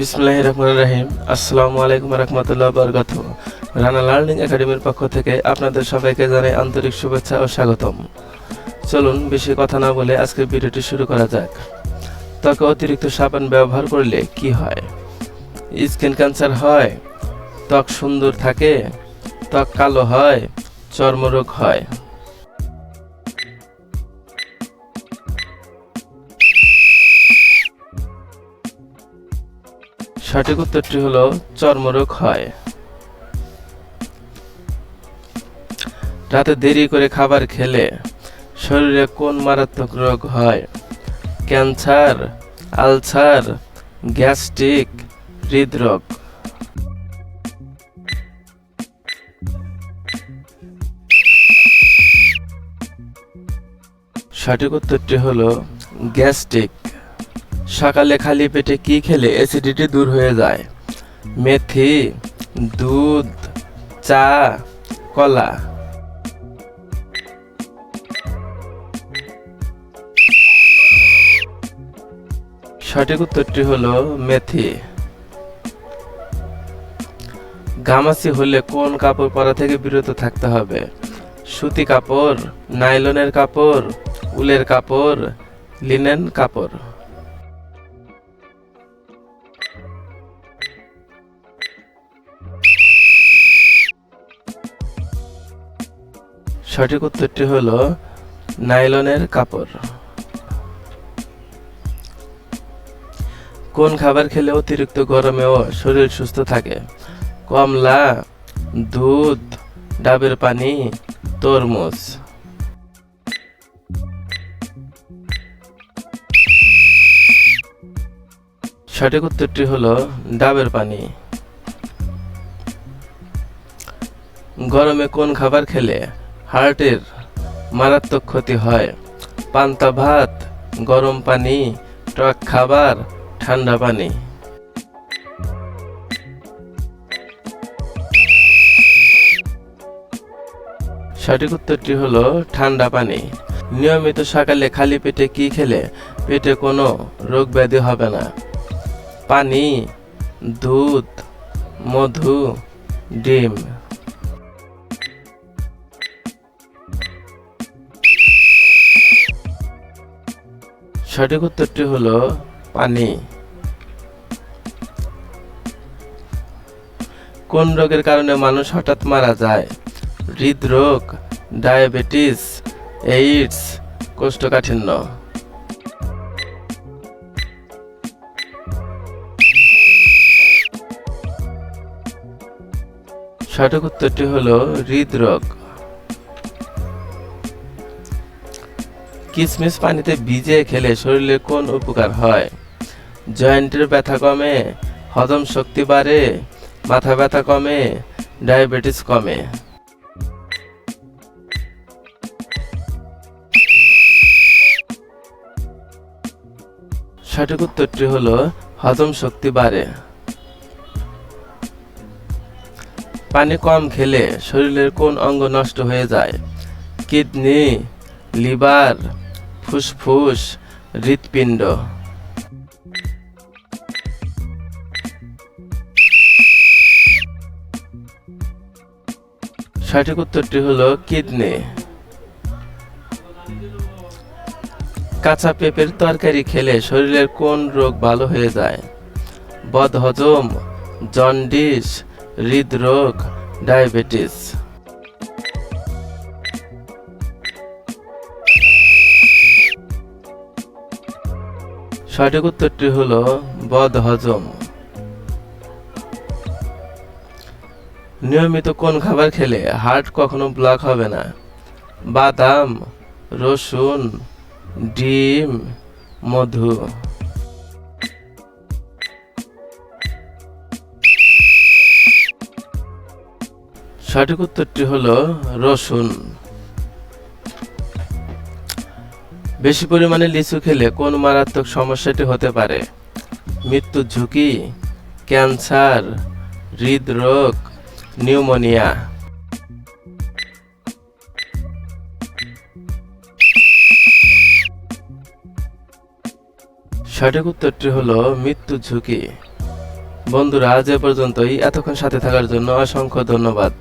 বিসমিল্লাহির রহমানির রহিম। আসসালামু আলাইকুম রাহমাতুল্লাহি ওয়া বারাকাতুহু। রানা লার্নিং একাডেমির পক্ষ থেকে আপনাদের সবাইকে জানাই আন্তরিক শুভেচ্ছা ও স্বাগতম। চলুন বেশি কথা না বলে আজকের ভিডিওটি শুরু করা যাক। ত্বকে অতিরিক্ত সাবান ব্যবহার করলে কি হয়? স্কিন ক্যান্সার হয়, ত্বক সুন্দর থাকে, ত্বক কালো হয়, চর্মরোগ হয়। সঠিক উত্তরটি হলো চর্মরোগ হয়। রাতে দেরি করে খাবার খেলে শরীরে কোন মারাত্মক রোগ হয়? ক্যান্সার, আলসার, গ্যাস্ট্রিক, হৃদরোগ। সঠিক উত্তরটি হলো গ্যাস্ট্রিক। সকালে খালি পেটে কি খেলে অ্যাসিডিটি দূর হয়ে যায়? মেথি, দুধ, চা, কলা। সঠিক উত্তরটি হলো মেথি। ঘামাচি হলে কোন কাপড় পরা থেকে বিরত থাকতে হবে? সুতি কাপড়, নাইলনের কাপড়, উলের কাপড়, লিনেন কাপড়। সঠিক উত্তরটি হলো নাইলনের কাপড়। কোন খাবার খেলে অতিরিক্ত গরমেও শরীর সুস্থ থাকে? কমলা, দুধ, ডাবের পানি, তরমুজ। সঠিক উত্তরটি হলো ডাবের পানি। গরমে কোন খাবার খেলে হার্টের মারাত্মক ক্ষতি হয়? পান্তা ভাত, গরম পানি, টক খাবার, ঠান্ডা পানি। সঠিক উত্তরটি হলো ঠান্ডা পানি। নিয়মিত সকালে খালি পেটে কি খেলে পেটে কোনো রোগ ব্যাধি হবে না? পানি, দুধ, মধু, ডিম। সঠিক উত্তরটি হলো পানি। কোন রোগের কারণে মানুষ হঠাৎ মারা যায়? হৃদরোগ, ডায়াবেটিস, এইডস, কোষ্ঠকাঠিন্য। সঠিক উত্তরটি হলো হৃদরোগ। কিশমিশ পানিতে ভিজিয়ে খেলে শরীরে কোন উপকার হয়? জয়েন্টের ব্যথা কমে, হজম শক্তি বাড়ে, মাথা ব্যথা কমে, ডায়াবেটিস কমে। সঠিক উত্তরটি হলো হজম শক্তি বাড়ে। পানি কম খেলে শরীরের কোন অঙ্গ নষ্ট হয়ে যায়? কিডনি, লিভার, ফুসফুস, হৃৎপিণ্ড। সঠিক উত্তরটি হলো কিডনি। কাঁচা পেঁপের তরকারি খেলে শরীরের কোন রোগ ভালো হয়ে যায়? বদহজম, জন্ডিস, হৃদরোগ, ডায়াবেটিস। সঠিক উত্তরটি হলো বদহজম। নিয়মিত কোন খাবার খেলে হার্ট কখনো ব্লক হবে না? বাদাম, রসুন, ডিম, মধু। সঠিক উত্তরটি হলো রসুন। বেশি পরিমাণে লিচু খেলে কোন মারাত্মক সমস্যাটি হতে পারে? মৃত্যুর ঝুঁকি, ক্যান্সার, হৃদরোগ, নিউমোনিয়া। সঠিক উত্তরটি হলো মৃত্যু ঝুঁকি। বন্ধুরা আজ এ পর্যন্তই, এতক্ষণ সাথে থাকার জন্য অসংখ্য ধন্যবাদ।